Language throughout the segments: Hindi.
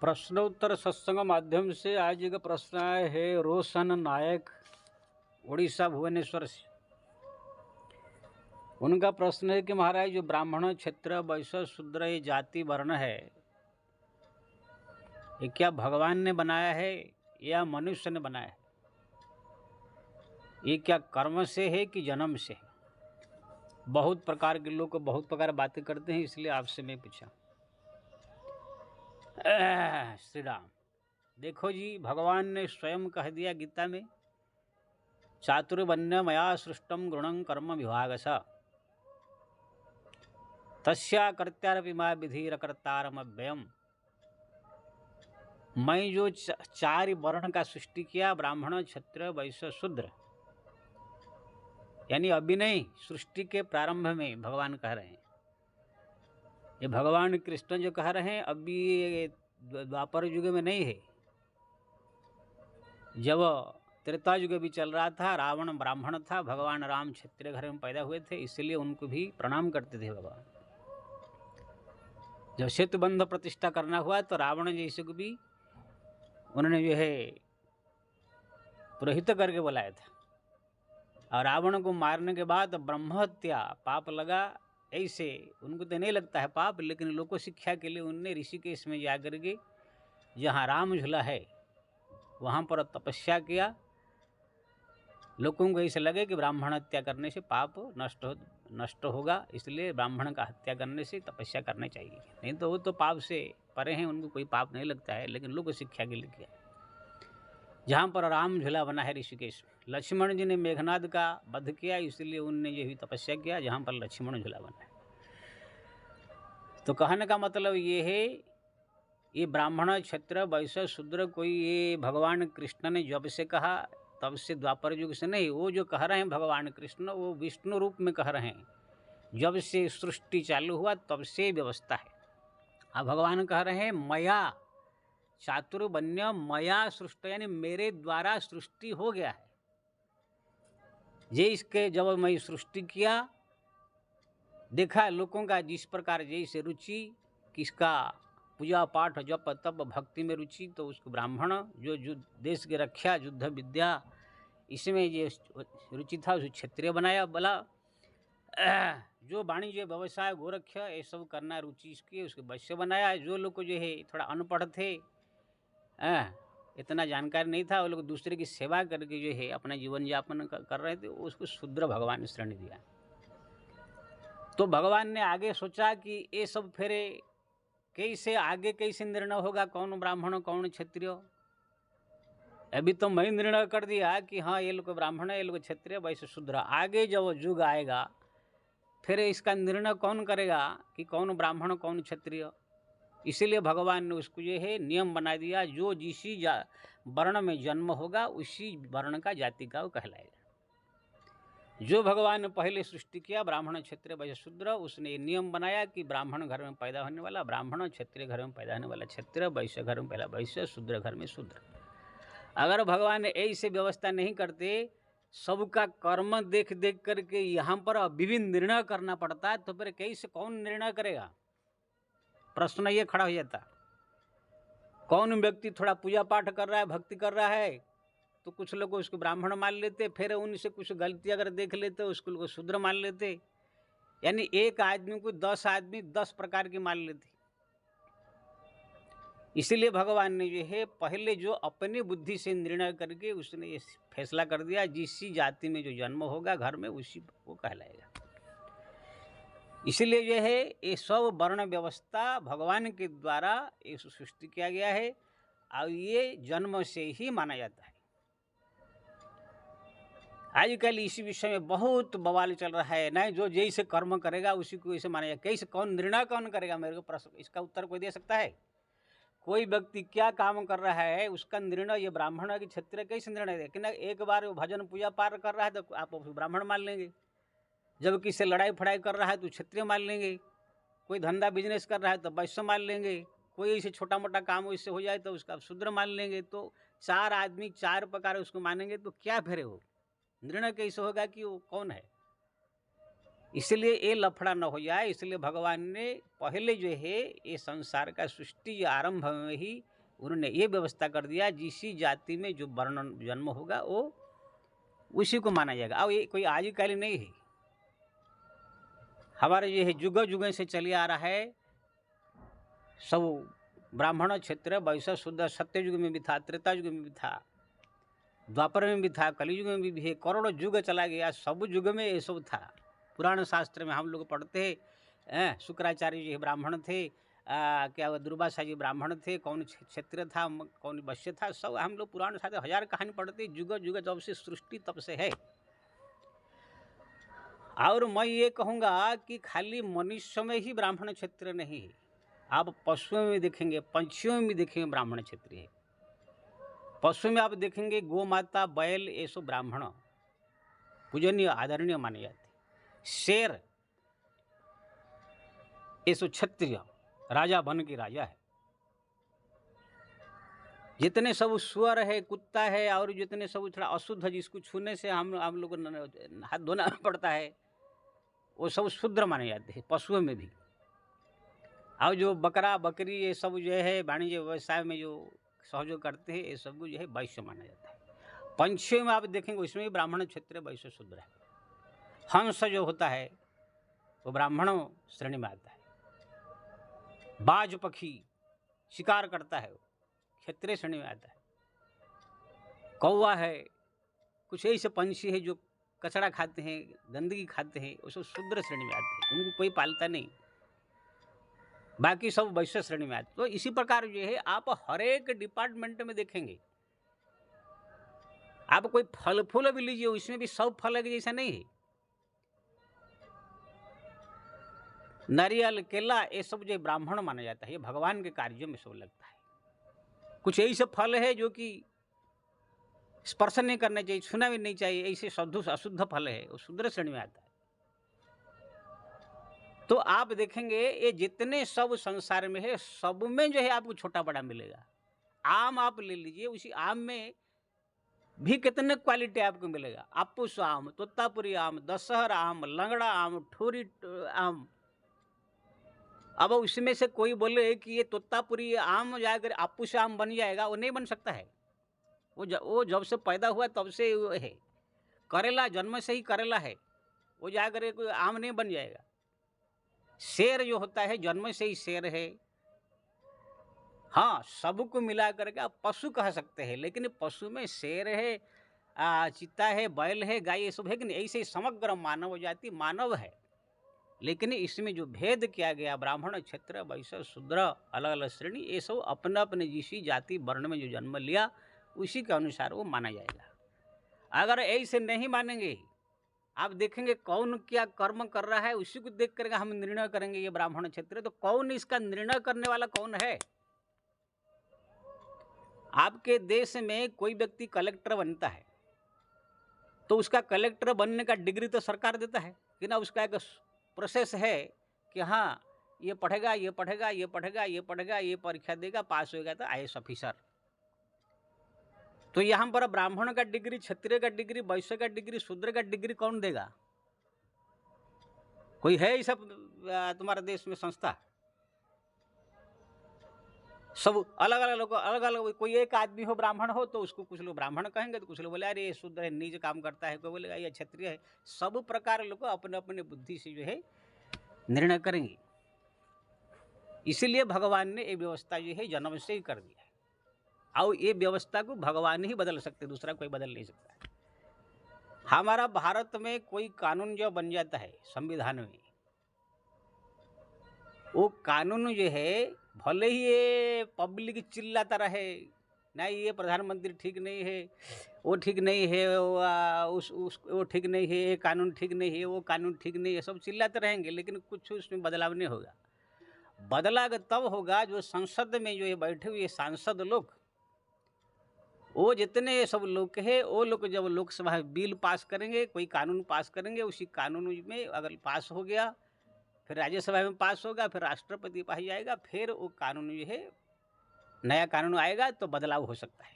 प्रश्नोत्तर सत्संग माध्यम से आज का प्रश्न आया है रोशन नायक उड़ीसा भुवनेश्वर से। उनका प्रश्न है कि महाराज जो ब्राह्मण क्षेत्र वैश्य शूद्र ये जाति वर्ण है ये क्या भगवान ने बनाया है या मनुष्य ने बनाया है? ये क्या कर्म से है कि जन्म से है? बहुत प्रकार के लोग बहुत प्रकार बातें करते हैं, इसलिए आपसे मैं पूछा। श्री राम, देखो जी, भगवान ने स्वयं कह दिया गीता में, चातुर्वण्य मया सृष्टम गुणं कर्म विभागस तस्या कर्त्यारपि मा विधिरकर्तारमव्ययम्। मैं जो चार वर्ण का सृष्टि किया, ब्राह्मण क्षत्रिय वैश्य शूद्र, यानी अभी नहीं, सृष्टि के प्रारंभ में भगवान कह रहे हैं। ये भगवान कृष्ण जो कह रहे हैं अभी ये द्वापर युग में नहीं है। जब त्रेता युग भी चल रहा था, रावण ब्राह्मण था, भगवान राम क्षत्रिय घर में पैदा हुए थे, इसलिए उनको भी प्रणाम करते थे भगवान। जब सेतुबंध प्रतिष्ठा करना हुआ तो रावण जैसे को भी उन्होंने जो है पुरोहित करके बुलाया था, और रावण को मारने के बाद ब्रह्महत्या पाप लगा। ऐसे उनको तो नहीं लगता है पाप, लेकिन लोगों शिक्षा के लिए उनने ऋषिकेश में जाकर के जहाँ राम झूला है वहाँ पर तपस्या किया। लोगों को ऐसे लगे कि ब्राह्मण हत्या करने से पाप नष्ट होगा, इसलिए ब्राह्मण का हत्या करने से तपस्या करनी चाहिए, नहीं तो वो तो पाप से परे हैं, उनको कोई पाप नहीं लगता है, लेकिन लोग शिक्षा के लिए किया। जहाँ पर राम झूला बना है ऋषिकेश में, लक्ष्मण जी ने मेघनाद का वध किया, इसलिए उनने ये भी तपस्या किया जहाँ पर लक्ष्मण झूला बना है। तो कहने का मतलब ये है, ये ब्राह्मण क्षेत्र वैश्य शूद्र कोई ये भगवान कृष्ण ने जब से कहा तब से, द्वापर युग से नहीं। वो जो कह रहे हैं भगवान कृष्ण, वो विष्णु रूप में कह रहे हैं। जब से सृष्टि चालू हुआ तब से व्यवस्था है। अब भगवान कह रहे हैं मया चातुर्वण्य मया सृष्टि, यानी मेरे द्वारा सृष्टि हो गया है। ये इसके जब मैं सृष्टि किया, देखा लोगों का जिस प्रकार जैसे रुचि, किसका पूजा पाठ जप तप भक्ति में रुचि, तो उसको ब्राह्मण जो देश की रक्षा युद्ध विद्या इसमें ये रुचि था उसको क्षत्रिय बनाया। बोला जो वाणिज्य व्यवसाय गोरक्षा ये सब करना रुचि इसकी, उसको वैश्य बनाया। जो लोग को जो है थोड़ा अनपढ़ थे, इतना जानकारी नहीं था, वो लोग दूसरे की सेवा करके जो है अपना जीवन यापन कर रहे थे, उसको शूद्र भगवान ने श्रेणी दिया। तो भगवान ने आगे सोचा कि ये सब फेरे कैसे आगे कैसे निर्णय होगा, कौन ब्राह्मण कौन क्षत्रिय। अभी तो मैं निर्णय कर दिया कि हाँ ये लोग ब्राह्मण है, ये लोग क्षत्रिय वैश्य शूद्र। आगे जब युग आएगा फिर इसका निर्णय कौन करेगा कि कौन ब्राह्मण कौन क्षत्रिय। इसीलिए भगवान ने उसको ये है नियम बना दिया, जो जिसी वर्ण में जन्म होगा उसी वर्ण का जाति का वो कहलाएगा। जो भगवान ने पहले सृष्टि किया ब्राह्मण क्षत्रिय वैश्य शूद्र, उसने ये नियम बनाया कि ब्राह्मण घर में पैदा होने वाला ब्राह्मण, क्षत्रिय घर में पैदा होने वाला क्षत्रिय, वैश्य घर में पहला वैश्य, शूद्र घर में शूद्र। अगर भगवान ने ऐसे व्यवस्था नहीं करते, सबका कर्म देख देख करके यहाँ पर विभिन्न निर्णय करना पड़ता है, तो फिर कैसे कौन निर्णय करेगा? प्रश्न ये खड़ा हो जाता। कौन व्यक्ति थोड़ा पूजा पाठ कर रहा है, भक्ति कर रहा है, तो कुछ लोग उसको ब्राह्मण मान लेते, फिर उनसे कुछ गलती अगर देख लेते उसको लोग शूद्र मान लेते। यानी एक आदमी को 10 आदमी 10 प्रकार की मान लेते। इसीलिए भगवान ने जो है पहले जो अपनी बुद्धि से निर्णय करके उसने ये फैसला कर दिया, जिस जाति में जो जन्म होगा घर में उसी को कहलाएगा। इसलिए जो है ये सब वर्ण व्यवस्था भगवान के द्वारा ये सृष्टि किया गया है, और ये जन्म से ही माना जाता है। आजकल इसी विषय में बहुत बवाल चल रहा है, नहीं जो जैसे कर्म करेगा उसी को ऐसे माना जाए। कैसे कौन निर्णय कौन करेगा? मेरे को प्रश्न, इसका उत्तर कोई दे सकता है? कोई व्यक्ति क्या काम कर रहा है उसका निर्णय ये ब्राह्मण की क्षत्रिय कैसे निर्णय दे? कि ना एक बार वो भजन पूजा पाठ कर रहा है तो आप ब्राह्मण मान लेंगे, जब किसी लड़ाई फड़ाई कर रहा है तो क्षत्रिय मान लेंगे, कोई धंधा बिजनेस कर रहा है तो वैश्य मान लेंगे, कोई ऐसे छोटा मोटा काम उससे हो जाए तो उसका शूद्र मान लेंगे। तो 4 आदमी 4 प्रकार उसको मानेंगे, तो क्या फेरे हो? निर्णय कैसे होगा कि वो कौन है? इसलिए ये लफड़ा न हो जाए, इसलिए भगवान ने पहले जो है ये संसार का सृष्टि आरंभ में ही उन्होंने ये व्यवस्था कर दिया, जिसी जाति में जो वर्ण जन्म होगा वो उसी को माना जाएगा। अब ये कोई आजकल नहीं है, हमारे ये जुग जुग से चले आ रहा है। सब ब्राह्मण क्षेत्र वैश्य शुद्ध सत्य युग में भी था, त्रेता युग में भी था, द्वापर में भी था, कलयुग में भी है, करोड़ों युग चला गया, सब युग में ये सब था। पुराण शास्त्र में हम लोग पढ़ते हैं, शुक्राचार्य जी ब्राह्मण थे, क्या हुआ, दुर्वासा जी ब्राह्मण थे, कौन क्षेत्र था, कौन वैश्य था, सब हम लोग पुराण शास्त्र 1000 कहानी पढ़ते, युग युग जब से सृष्टि तब से है। और मैं ये कहूँगा कि खाली मनुष्य में ही ब्राह्मण क्षेत्र नहीं है, आप पशुओं में देखेंगे, पंछियों में देखेंगे ब्राह्मण क्षेत्र है। पशु में आप देखेंगे गौ माता, बैल, ये सब ब्राह्मण पूजनीय आदरणीय माने जाते। शेर ये सब क्षत्रिय राजा बन के राजा है। जितने सब सुअर है, कुत्ता है, और जितने सब थोड़ा अशुद्ध जिसको छूने से हम लोग हाथ धोना पड़ता है, वो सब शूद्र माने जाते हैं पशुओं में भी। और जो बकरा बकरी ये सब जो है वाणिज्य व्यवसाय में जो सहयोग करते हैं, ये सब जो है वैश्य माना जाता है। पंछियों में आप देखेंगे उसमें भी ब्राह्मण क्षेत्र वैश्य शूद्र है। हंस जो होता है वो ब्राह्मणों श्रेणी में आता है। बाज पक्षी शिकार करता है वो क्षेत्रीय श्रेणी में आता है। कौवा है, कुछ ऐसे पंछी है जो कचरा खाते हैं, गंदगी खाते हैं, वो सब शूद्र श्रेणी में आते हैं, उनको कोई पालता नहीं, बाकी सब वैश्य श्रेणी में आते। तो इसी प्रकार जो है आप हर एक डिपार्टमेंट में देखेंगे, आप कोई फल फूल भी लीजिए, उसमें भी सब फल के जैसा नहीं है। नारियल, केला, ये सब जो ब्राह्मण माना जाता है, ये भगवान के कार्यों में सब लगता है। कुछ ऐसे फल है जो कि स्पर्श नहीं करना चाहिए, छूना भी नहीं चाहिए, ऐसे अशुद्ध फल है, वो शूद्र श्रेणी में आता है। तो आप देखेंगे ये जितने सब संसार में है, सब में जो है आपको छोटा बड़ा मिलेगा। आम आप ले लीजिए, उसी आम में भी कितने क्वालिटी आपको मिलेगा। आपूस आम, तोतापुरी आम, दशहरा आम, लंगड़ा आम, ठोरी आम। अब उसमें से कोई बोले कि ये तोतापुरी आम जाकर आपूस आम बन जाएगा, वो नहीं बन सकता है। वो जब से पैदा हुआ तब से वो है। करेला जन्म से ही करेला है, वो जाकर कोई आम नहीं बन जाएगा। शेर जो होता है जन्म से ही शेर है। हाँ, सबको मिला करके आप पशु कह सकते हैं, लेकिन पशु में शेर है, चित्ता है, बैल है, गाय, ये सब है कि नहीं। ऐसे समग्र मानव जाति मानव है, लेकिन इसमें जो भेद किया गया, ब्राह्मण क्षेत्र वैश्य शूद्र अलग अलग श्रेणी, ये सब अपने अपने जिसी जाति वर्ण में जो जन्म लिया उसी के अनुसार वो माना जाएगा। अगर ऐसे नहीं मानेंगे, आप देखेंगे कौन क्या कर्म कर रहा है, उसी को देख करके हम निर्णय करेंगे ये ब्राह्मण क्षेत्र। तो कौन इसका निर्णय करने वाला कौन है? आपके देश में कोई व्यक्ति कलेक्टर बनता है तो उसका कलेक्टर बनने का डिग्री तो सरकार देता है कि ना, उसका एक प्रोसेस है कि हाँ ये पढ़ेगा, ये पढ़ेगा, ये पढ़ेगा, ये पढ़ेगा, ये परीक्षा देगा, पास होगा तो IAS ऑफिसर। तो यहाँ पर ब्राह्मण का डिग्री, क्षत्रिय का डिग्री, वैश्य का डिग्री, शूद्र का डिग्री कौन देगा? कोई है ये सब तुम्हारे देश में संस्था? सब अलग अलग लोग, अलग अलग। कोई एक आदमी हो ब्राह्मण हो तो उसको कुछ लोग ब्राह्मण कहेंगे, तो कुछ लोग बोले अरे ये शूद्र है, नीच काम करता है, कोई बोलेगा ये क्षत्रिय है। सब प्रकार लोग अपने अपने बुद्धि से जो है निर्णय करेंगे। इसीलिए भगवान ने ये व्यवस्था जो है जन्म से ही कर दिया है, और ये व्यवस्था को भगवान ही बदल सकते, दूसरा कोई बदल नहीं सकता। हमारा भारत में कोई कानून जो बन जाता है संविधान में, वो कानून जो है भले ही ये पब्लिक चिल्लाता रहे, नहीं ये प्रधानमंत्री ठीक नहीं है, वो ठीक नहीं है, वो ठीक नहीं है, ये कानून ठीक नहीं है, वो कानून ठीक नहीं है, सब चिल्लाते रहेंगे, लेकिन कुछ उसमें बदलाव नहीं होगा। बदलाव तब होगा जो संसद में जो ये बैठे हुए सांसद लोग, वो जितने सब लोग हैं, वो लोग जब लोकसभा में बिल पास करेंगे, कोई कानून पास करेंगे, उसी कानून में अगर पास हो गया फिर राज्यसभा में पास होगा, फिर राष्ट्रपति पास जाएगा, फिर वो कानून जो है नया कानून आएगा तो बदलाव हो सकता है।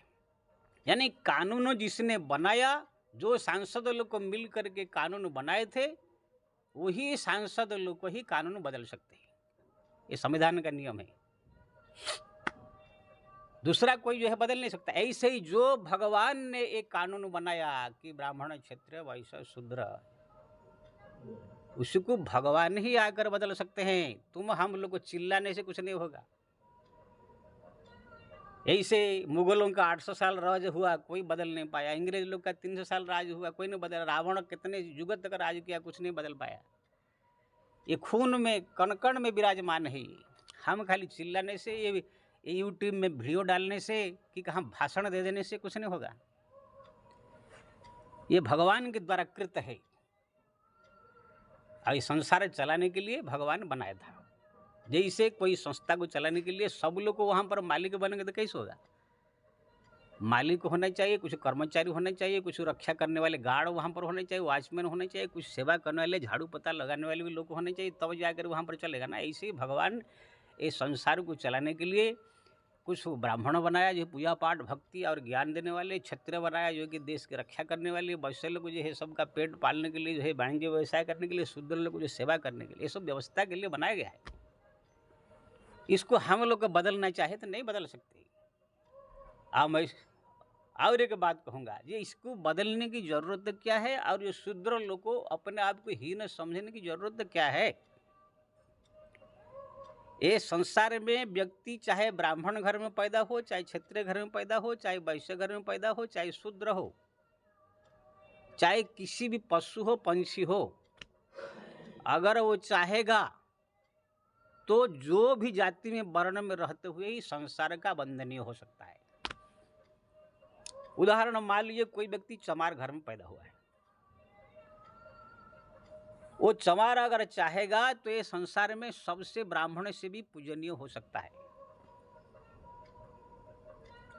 यानी कानून जिसने बनाया, जो सांसद लोग को मिल करके कानून बनाए थे, वही सांसद लोग को ही कानून बदल सकते हैं। ये संविधान का नियम है। दूसरा कोई जो है बदल नहीं सकता। ऐसे ही जो भगवान ने एक कानून बनाया कि ब्राह्मण क्षत्रिय वैश्य शूद्र, उसको भगवान ही आकर बदल सकते हैं। तुम हम लोग को चिल्लाने से कुछ नहीं होगा। ऐसे मुगलों का 800 साल राज हुआ, कोई बदल नहीं पाया। अंग्रेज लोग का 300 साल राज हुआ, कोई नहीं बदला। रावण कितने युग तक राज किया, कुछ नहीं बदल पाया। ये खून में कण कण में विराजमान है। हम खाली चिल्लाने से, ये यूट्यूब में वीडियो डालने से, कि कहाँ भाषण दे देने से कुछ नहीं होगा। ये भगवान के द्वारा कृत है और इस संसार चलाने के लिए भगवान बनाया था। जैसे कोई संस्था को चलाने के लिए सब लोग को वहाँ पर मालिक बनेंगे तो कैसे होगा? मालिक होना चाहिए, कुछ कर्मचारी होने चाहिए, कुछ रक्षा करने वाले गार्ड वहाँ पर होने चाहिए, वॉचमैन होने चाहिए, कुछ सेवा करने वाले झाड़ू पत्ता लगाने वाले भी लोग होने चाहिए, तब जाकर वहाँ पर चलेगा ना। ऐसे ही भगवान इस संसार को चलाने के लिए कुछ ब्राह्मण बनाया जो पूजा पाठ भक्ति और ज्ञान देने वाले, क्षत्रिय बनाया जो कि देश की रक्षा करने वाले, वैश्य लोग जो है सबका पेट पालने के लिए, जो है वाणिज्य व्यवसाय करने के लिए, शूद्र लोग को जो सेवा करने के लिए, ये सब व्यवस्था के लिए बनाया गया है। इसको हम लोग को बदलना चाहे तो नहीं बदल सकते। अब मैं और एक बात कहूँगा, ये इसको बदलने की ज़रूरत क्या है, और ये शूद्र लोग को अपने आप को हीन समझने की ज़रूरत क्या है? ये संसार में व्यक्ति चाहे ब्राह्मण घर में पैदा हो, चाहे क्षत्रिय घर में पैदा हो, चाहे वैश्य घर में पैदा हो, चाहे शूद्र हो, चाहे किसी भी पशु हो, पंछी हो, अगर वो चाहेगा तो जो भी जाति में वर्ण में रहते हुए ही संसार का बंधनीय हो सकता है। उदाहरण मान लीजिए कोई व्यक्ति चमार घर में पैदा हुआ है, वो चमार अगर चाहेगा तो ये संसार में सबसे ब्राह्मण से भी पूजनीय हो सकता है।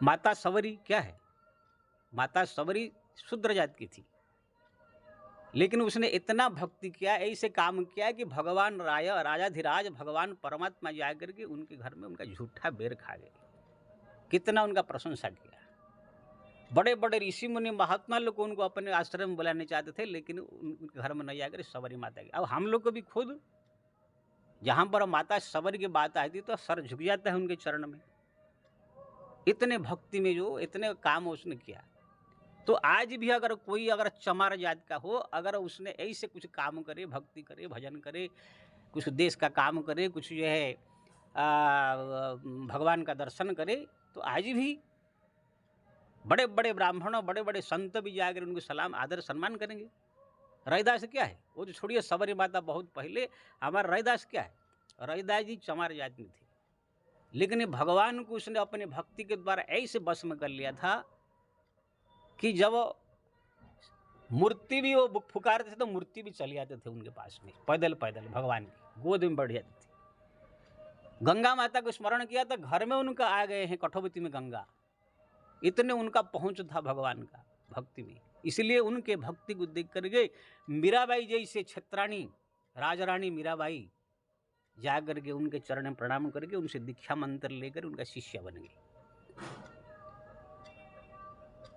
माता सवरी क्या है? माता सवरी शूद्र जात की थी, लेकिन उसने इतना भक्ति किया, ऐसे काम किया कि भगवान राजाधिराज भगवान परमात्मा जाकर के उनके घर में उनका झूठा बेर खा गए। कितना उनका प्रशंसा किया। बड़े बड़े ऋषि मुनि महात्मा लोग उनको अपने आश्रम में बुलाने चाहते थे, लेकिन उनके घर में नहीं जाकर सवरी माता की। अब हम लोग को भी खुद जहाँ पर माता सवरी की बात आती तो सर झुक जाता है उनके चरण में। इतने भक्ति में जो इतने काम उसने किया। तो आज भी अगर कोई अगर चमार जात का हो, अगर उसने ऐसे कुछ काम करे, भक्ति करे, भजन करे, कुछ देश का काम करे, कुछ जो है भगवान का दर्शन करे, तो आज भी बड़े बड़े ब्राह्मण, बड़े बड़े संत भी जाकर उनको सलाम आदर सम्मान करेंगे। रैदास क्या है? वो तो छोड़िए सवरी माता बहुत पहले, हमारा रैदास क्या है? रैदास जी चमार जाति में थे, लेकिन भगवान को उसने अपने भक्ति के द्वारा ऐसे बस में कर लिया था कि जब मूर्ति भी वो पुकारते थे तो मूर्ति भी चले जाते थे उनके पास में, पैदल पैदल भगवान की गोद में बढ़ जाती थी। गंगा माता को स्मरण किया तो घर में उनका आ गए हैं कठोबती में गंगा। इतने उनका पहुंच था भगवान का भक्ति में। इसलिए उनके भक्ति को देख करके मीराबाई जैसे क्षेत्राणी राजरानी मीराबाई जाकर के उनके चरण में प्रणाम करके उनसे दीक्षा मंत्र लेकर उनका शिष्य बन गए।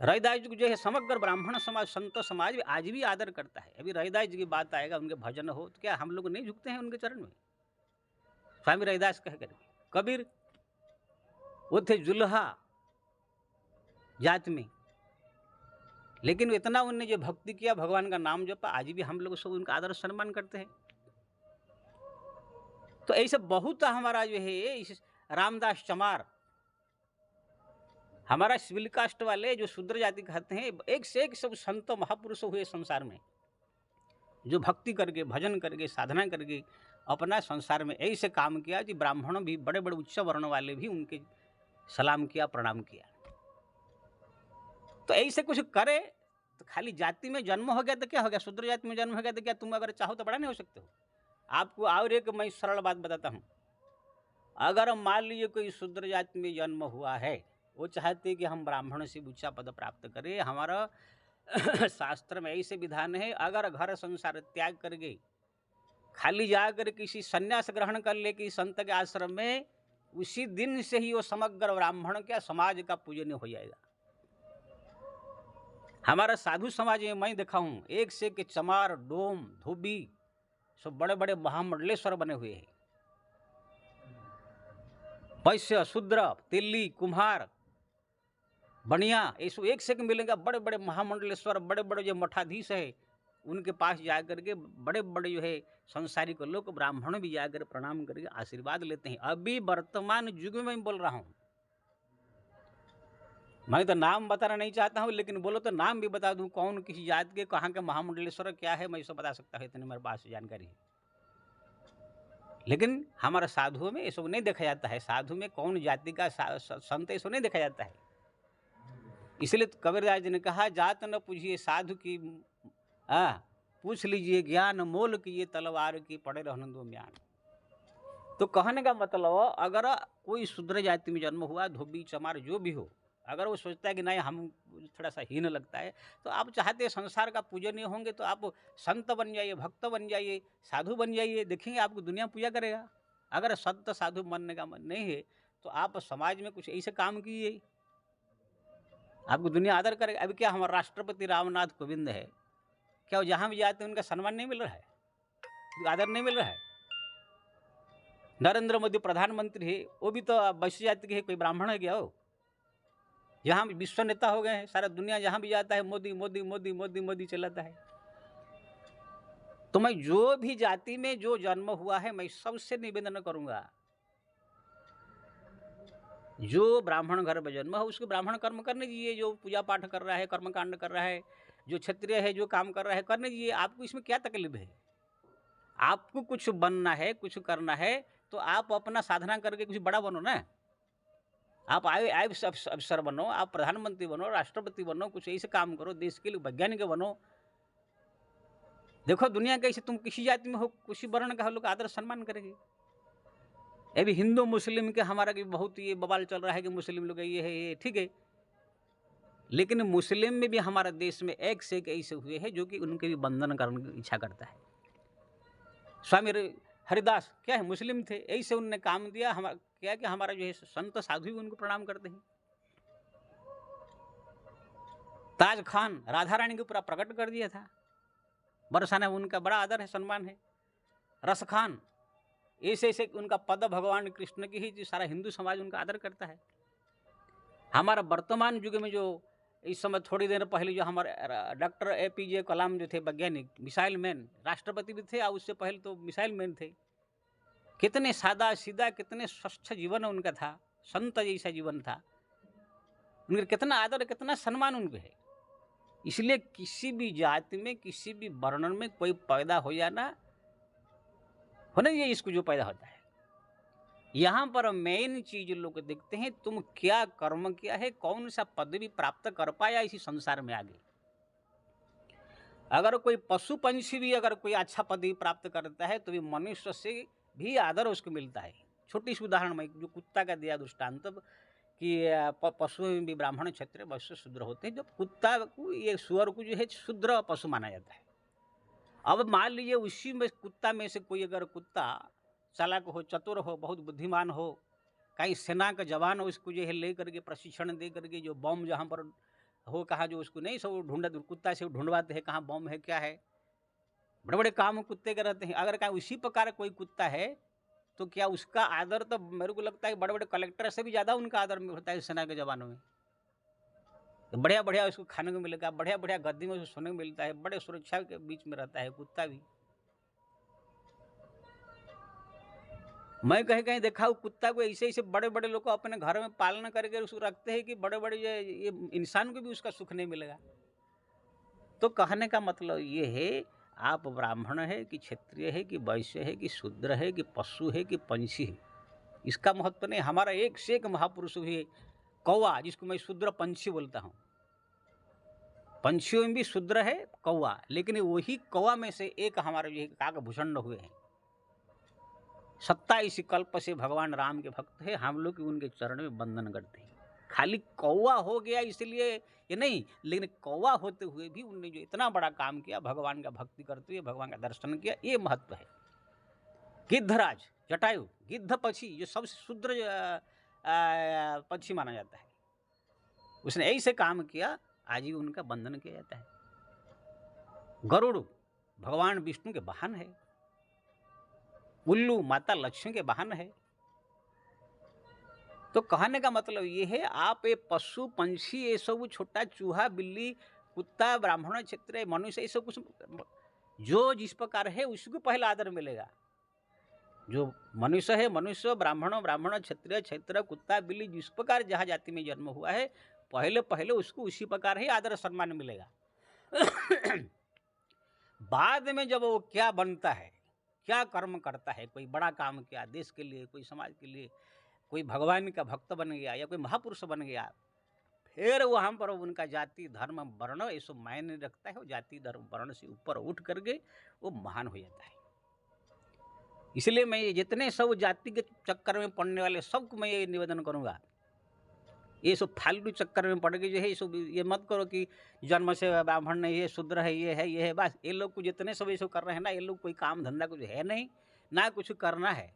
रैदास जी को जो है समग्र ब्राह्मण समाज, संत समाज आज भी आदर करता है। अभी रैदास जी की बात आएगा, उनके भजन हो तो क्या हम लोग नहीं झुकते हैं उनके चरण में? स्वामी रैदास कह करके। कबीर वो थे जुल्हा जात में, लेकिन इतना उनने जो भक्ति किया, भगवान का नाम जपा, आज भी हम लोग सब उनका आदर सम्मान करते हैं। तो ऐसे बहुत हमारा जो है रामदास चमार, हमारा सिविल कास्ट वाले जो शूद्र जाति कहते हैं, एक से एक सब संत महापुरुष हुए संसार में, जो भक्ति करके भजन करके साधना करके अपना संसार में ऐसे काम किया कि ब्राह्मण भी, बड़े बड़े उच्च वर्ण वाले भी उनके सलाम किया, प्रणाम किया। तो ऐसे कुछ करे तो खाली जाति में जन्म हो गया तो क्या हो गया? शूद्र जाति में जन्म हो गया तो क्या तुम अगर चाहो तो बड़ा नहीं हो सकते हो? आपको और एक मैं सरल बात बताता हूँ। अगर मान लीजिए कोई शूद्र जाति में जन्म हुआ है, वो चाहते कि हम ब्राह्मण से ऊंचा पद प्राप्त करें, हमारा शास्त्र में ऐसे विधान है, अगर घर संसार त्याग करके खाली जाकर किसी संन्यास ग्रहण कर ले कि संत के आश्रम में, उसी दिन से ही वो समग्र ब्राह्मण क्या समाज का पूजनीय हो जाएगा। हमारा साधु समाज में मैं देखा हूँ, एक से एक चमार, डोम, धोबी सब बड़े बड़े महामंडलेश्वर बने हुए हैं। वैश्य, शूद्र, तेली, कुम्हार, बनिया, ऐसे एक से एक मिलेगा। बड़े बड़े महामंडलेश्वर, बड़े बड़े जो मठाधीश है, उनके पास जा करके बड़े बड़े जो है संसारिक लोग, ब्राह्मण भी जाकर प्रणाम करके आशीर्वाद लेते हैं। अभी वर्तमान युग में मैं बोल रहा हूँ, मैं तो नाम बताना नहीं चाहता हूँ, लेकिन बोलो तो नाम भी बता दूं, कौन किसी जात के, कहाँ के महामंडलेश्वर क्या है, मैं सब बता सकता हूँ, इतनी मेरे पास जानकारी है। लेकिन हमारा साधुओं में ये सब नहीं देखा जाता है। साधु में कौन जाति का संत ये सब नहीं देखा जाता है। इसलिए तो कबीरदास जी ने कहा, जात न पूछिए साधु की, पूछ लीजिए ज्ञान, मोल की ये तलवार की पड़े रहने दो म्यान। तो कहने का मतलब, अगर कोई शूद्र जाति में जन्म हुआ, धोबी चमार जो भी हो, अगर वो सोचता है कि नहीं हम थोड़ा सा हीन लगता है, तो आप चाहते संसार का पूजनीय होंगे तो आप संत बन जाइए, भक्त बन जाइए, साधु बन जाइए, देखेंगे आपको दुनिया पूजा करेगा। अगर संत साधु बनने का मन नहीं है तो आप समाज में कुछ ऐसे काम कीजिए, आपको दुनिया आदर करेगा। अभी क्या हमारे राष्ट्रपति रामनाथ कोविंद है, क्या वो जहाँ भी जाते हैं उनका सम्मान नहीं मिल रहा है, आदर नहीं मिल रहा है? नरेंद्र मोदी प्रधानमंत्री है, वो भी तो वैश्य जाति के है, कोई ब्राह्मण है क्या? हो जहाँ भी विश्व नेता हो गए हैं, सारा दुनिया जहाँ भी जाता है मोदी मोदी मोदी मोदी मोदी चलाता है। तो मैं जो भी जाति में जो जन्म हुआ है, मैं सबसे निवेदन करूंगा, जो ब्राह्मण घर में जन्म हो उसको ब्राह्मण कर्म करने दीजिए। जो पूजा पाठ कर रहा है, कर्मकांड कर रहा है, जो क्षत्रिय है जो काम कर रहा है करने दीजिए। आपको इसमें क्या तकलीफ है? आपको कुछ बनना है, कुछ करना है, तो आप अपना साधना करके कुछ बड़ा बनो ना। आप आए अफसर बनो, आप प्रधानमंत्री बनो, राष्ट्रपति बनो, कुछ ऐसे काम करो, देश के लिए वैज्ञानिक बनो। देखो दुनिया कैसे, तुम किसी जाति में हो, किसी वर्ण का हो, लोग आदर सम्मान करेंगे। अभी हिंदू मुस्लिम के हमारा भी बहुत ये बवाल चल रहा है कि मुस्लिम लोग ये है, ये ठीक है, लेकिन मुस्लिम में भी हमारे देश में एक से एक ऐसे हुए हैं जो कि उनके भी बंधन करने की इच्छा करता है। स्वामी हरिदास क्या है, मुस्लिम थे, ऐसे उनने काम दिया, हमारा क्या कि हमारा जो है संत साधु भी उनको प्रणाम करते हैं। ताज खान राधा रानी को पूरा प्रकट कर दिया था, बरसाना उनका बड़ा आदर है, सम्मान है। रस खान ऐसे ऐसे उनका पद भगवान कृष्ण की ही, जो सारा हिंदू समाज उनका आदर करता है। हमारा वर्तमान युग में जो इस समय थोड़ी देर पहले जो हमारे डॉक्टर APJ कलाम जो थे, वैज्ञानिक, मिसाइल मैन, राष्ट्रपति भी थे और उससे पहले तो मिसाइल मैन थे। कितने सादा सीधा, कितने स्वच्छ जीवन उनका था, संत जैसा जीवन था उनका, कितना आदर, कितना सम्मान उनको है। इसलिए किसी भी जाति में, किसी भी वर्ण में कोई पैदा हो जाना होना चाहिए, इसको जो पैदा होता है। यहाँ पर मेन चीज लोग देखते हैं, तुम क्या कर्म किया है, कौन सा पदवी प्राप्त कर पाया इसी संसार में आगे। अगर कोई पशु पंछी भी अगर कोई अच्छा पदवी प्राप्त करता है तो भी मनुष्य से भी आदर उसको मिलता है। छोटी सी उदाहरण में जो कुत्ता का दिया दृष्टांत कि पशु में भी ब्राह्मण क्षत्रिय वैश्य शूद्र होते हैं। जब कुत्ता को, ये सुअर को जो है शूद्र पशु माना जाता है। अब मान लीजिए उसी में कुत्ता में से कोई अगर कुत्ता चालाक हो, चतुर हो, बहुत बुद्धिमान हो, कहीं सेना का जवान हो, उसको जो है ले करके प्रशिक्षण दे करके जो बम जहाँ पर हो, कहाँ जो उसको नहीं सब ढूंढा, कुत्ता से ढूंढवाते हैं कहाँ बम है क्या है, बड़े बड़े काम कुत्ते के रहते हैं। अगर कहीं उसी प्रकार कोई कुत्ता है तो क्या उसका आदर तो मेरे को लगता है बड़े बड़े कलेक्टर से भी ज़्यादा उनका आदर होता है सेना के जवानों में। तो बढ़िया बढ़िया उसको खाने को मिलेगा, बढ़िया बढ़िया गद्दी में उसको सोने को मिलता है, बड़े सुरक्षा के बीच में रहता है कुत्ता भी। मैं कहीं कहीं देखा हूँ कुत्ता को ऐसे ऐसे बड़े बड़े लोग अपने घर में पालन करके उसको रखते हैं कि बड़े बड़े ये इंसान को भी उसका सुख नहीं मिलेगा। तो कहने का मतलब ये है, आप ब्राह्मण है कि क्षत्रिय है कि वैश्य है कि शूद्र है कि पशु है कि पंछी है, इसका महत्व नहीं। हमारा एक से एक महापुरुष हुए, कौवा जिसको मैं शूद्र पंछी बोलता हूँ, पंछियों में भी शूद्र है कौवा, लेकिन वही कौवा में से एक हमारे जो काकभूषण हुए हैं। 27 कल्प से भगवान राम के भक्त हैं, हम लोग उनके चरण में वंदन करते हैं। खाली कौवा हो गया इसलिए ये नहीं, लेकिन कौवा होते हुए भी उनने जो इतना बड़ा काम किया, भगवान का भक्ति करते हुए भगवान का दर्शन किया, ये महत्व है। गिद्धराज जटायु, गिद्ध पक्षी जो सबसे शूद्र पक्षी माना जाता है, उसने ऐसे काम किया, आज ही उनका वंदन किया जाता है। गरुड़ भगवान विष्णु के वाहन है, उल्लू माता लक्ष्मी के वाहन है, तो कहने का मतलब ये है, आप ये पशु पंछी ये सब छोटा चूहा बिल्ली कुत्ता ब्राह्मण क्षत्रिय मनुष्य ये सब कुछ जो जिस प्रकार है उसको पहला आदर मिलेगा। जो मनुष्य है मनुष्य, ब्राह्मण ब्राह्मण, क्षत्रिय क्षत्रिय, कुत्ता बिल्ली, जिस प्रकार जहाँ जाति में जन्म हुआ है पहले पहले उसको उसी प्रकार ही आदर सम्मान मिलेगा। बाद में जब वो क्या बनता है, क्या कर्म करता है, कोई बड़ा काम किया देश के लिए, कोई समाज के लिए, कोई भगवान का भक्त बन गया या कोई महापुरुष बन गया, फिर वहाँ पर उनका जाति धर्म वर्ण ये सब मायने रखता है। वो जाति धर्म वर्ण से ऊपर उठ करके वो महान हो जाता है। इसलिए मैं जितने सब जाति के चक्कर में पड़ने वाले सबको मैं ये निवेदन करूँगा, ये सब फालतू चक्कर में पड़ गए जो है ये सब ये मत करो कि जन्म से ब्राह्मण नहीं है, शूद्र है, ये है। बस ये लोग को जितने सब ये सब कर रहे हैं ना, ये लोग कोई काम धंधा कुछ है नहीं, ना कुछ करना है,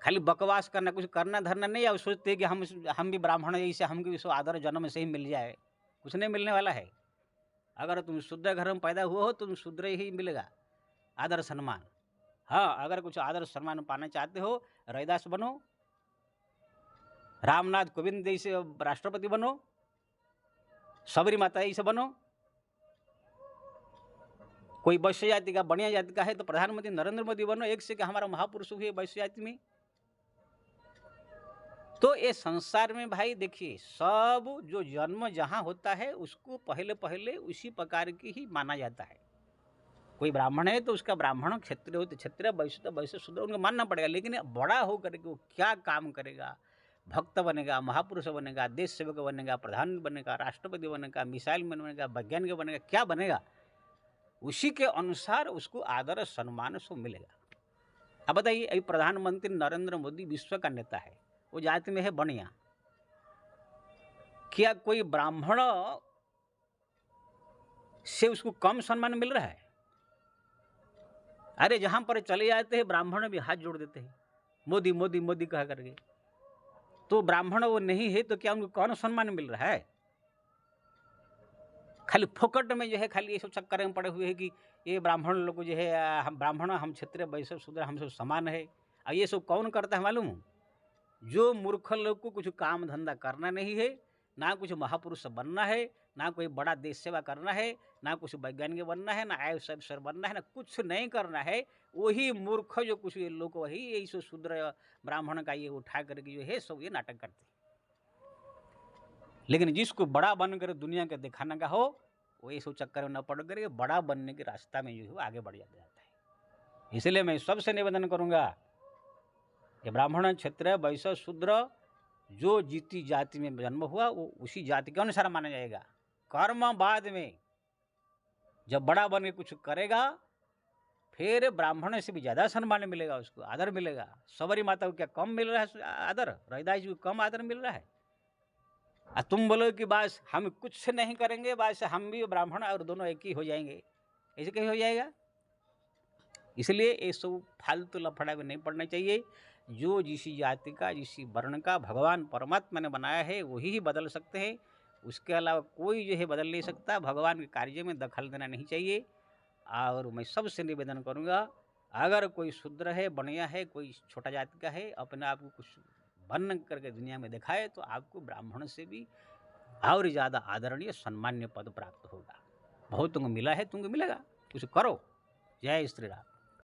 खाली बकवास करना, कुछ करना धरना नहीं। और सोचते हैं कि हम भी ब्राह्मण है, इससे हमको भी सब आदर जन्म से ही मिल जाए। कुछ नहीं मिलने वाला है। अगर तुम शूद्र घर में पैदा हुए हो तो तुम शूद्र ही मिलेगा आदर सम्मान। हाँ, अगर कुछ आदर सम्मान पाना चाहते हो, रैदास बनो, रामनाथ कोविंद जैसे राष्ट्रपति बनो, सबरी माता जैसे बनो, कोई वैश्य जाति का बढ़िया जाति का है तो प्रधानमंत्री नरेंद्र मोदी बनो, एक से कि हमारा महापुरुष हुए वैश्य जाति में। तो ये संसार में भाई देखिए, सब जो जन्म जहाँ होता है उसको पहले पहले उसी प्रकार की ही माना जाता है। कोई ब्राह्मण है तो उसका ब्राह्मण, क्षत्रिय हो तो क्षत्रिय, वैश्य तो वैश्य, शूद्र उनको मानना पड़ेगा। लेकिन बड़ा हो करके वो क्या काम करेगा, भक्त बनेगा, महापुरुष बनेगा, देश सेवक बनेगा, प्रधानमंत्री बनेगा, राष्ट्रपति बनेगा, मिसाइल मैन बनेगा, वैज्ञानिक बनेगा, क्या बनेगा, उसी के अनुसार उसको आदर सम्मान सब मिलेगा। अब बताइए, अभी प्रधानमंत्री नरेंद्र मोदी विश्व का नेता है, वो जाति में है बनिया, क्या कोई ब्राह्मण से उसको कम सम्मान मिल रहा है? अरे जहां पर चले जाते हैं ब्राह्मण भी हाथ जोड़ देते हैं, मोदी मोदी मोदी कहा करके। तो ब्राह्मण वो नहीं है तो क्या उनको कौन सम्मान मिल रहा है? खाली फोकट में जो है खाली ये सब चक्कर में पड़े हुए हैं कि ये ब्राह्मण लोग जो है, हम ब्राह्मण, हम क्षत्रिय वैश्य शूद्र हम सब समान है। और ये सब कौन करता है मालूम? जो मूर्ख लोग को कुछ काम धंधा करना नहीं है, ना कुछ महापुरुष बनना है, ना कोई बड़ा देश सेवा करना है, ना कुछ वैज्ञानिक बनना है, ना आयुष अफसर बनना है, ना कुछ नहीं करना है, वही मूर्ख जो कुछ ये लोग वही यही सब शूद्र ब्राह्मण का ये उठा करके जो है सब ये नाटक करते हैं। लेकिन जिसको बड़ा बनकर दुनिया के दिखाने का हो, वो ये सब चक्कर में न पड़ करके बड़ा बनने के रास्ता में जो है आगे बढ़ जाता है। इसलिए मैं सबसे निवेदन करूँगा कि ब्राह्मण क्षत्रिय वैश्य शूद्र जो जीती जाति में जन्म हुआ वो उसी जाति के अनुसार माना जाएगा। कर्म बाद में जब बड़ा बन के कुछ करेगा फिर ब्राह्मण से भी ज़्यादा सम्मान मिलेगा, उसको आदर मिलेगा। सबरी माता को क्या कम मिल रहा है आदर? रैदास जी को कम आदर मिल रहा है? और तुम बोलो कि बस हम कुछ नहीं करेंगे, बस हम भी ब्राह्मण और दोनों एक ही हो जाएंगे, ऐसे कैसे हो जाएगा? इसलिए ये सब फालतू लफड़ा में नहीं पड़ना चाहिए। जो जिस जाति का जिस वर्ण का भगवान परमात्मा ने बनाया है वही ही बदल सकते हैं, उसके अलावा कोई जो है बदल नहीं सकता। भगवान के कार्य में दखल देना नहीं चाहिए। और मैं सबसे निवेदन करूँगा, अगर कोई शूद्र है, बढ़िया है, कोई छोटा जाति का है, अपने आप को कुछ बन करके दुनिया में दिखाए तो आपको ब्राह्मण से भी और ज़्यादा आदरणीय सम्मान्य पद प्राप्त होगा। बहुत तुमको मिला है, तुमको मिलेगा, कुछ करो। जय श्री राम।